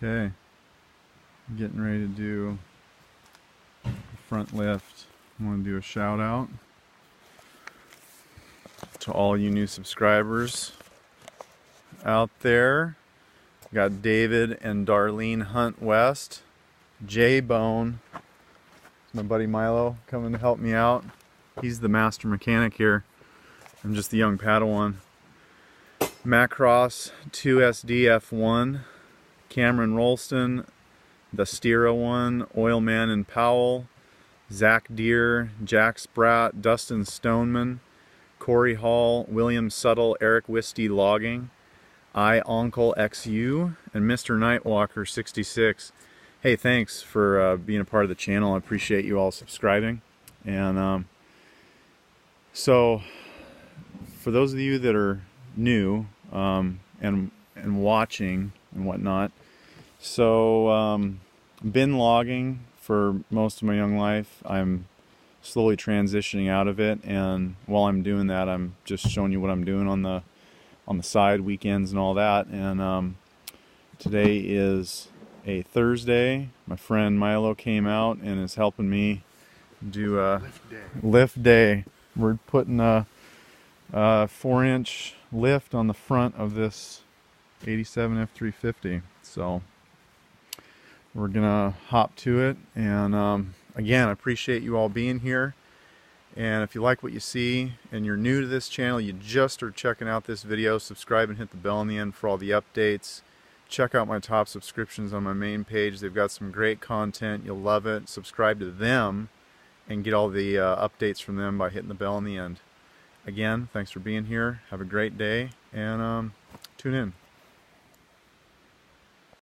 Okay, getting ready to do the front lift. I want to do a shout out to all you new subscribers out there. Got David and Darlene Hunt West, J-Bone, my buddy Milo coming to help me out. He's the master mechanic here. I'm just the young Padawan. Macross 2SD F1, Cameron Rolston, the Stira one, Oilman and Powell, Zach Deere, Jack Spratt, Dustin Stoneman, Corey Hall, William Suttle, Eric Wisty Logging, Uncle XU, and Mr. Nightwalker 66. Hey, thanks for being a part of the channel. I appreciate you all subscribing. And so, for those of you that are new and watching and whatnot, so been logging for most of my young life. I'm slowly transitioning out of it, and while I'm doing that, I'm just showing you what I'm doing on the side, weekends and all that. And today is a Thursday. My friend Milo came out and is helping me do a lift day. We're putting a 4-inch lift on the front of this 87 F350. So we're gonna hop to it. And again, I appreciate you all being here. And if you like what you see and you're new to this channel, you just are checking out this video, subscribe and hit the bell in the end for all the updates. Check out my top subscriptions on my main page. They've got some great content. You'll love it. Subscribe to them and get all the updates from them by hitting the bell in the end. Again, thanks for being here. Have a great day, and tune in.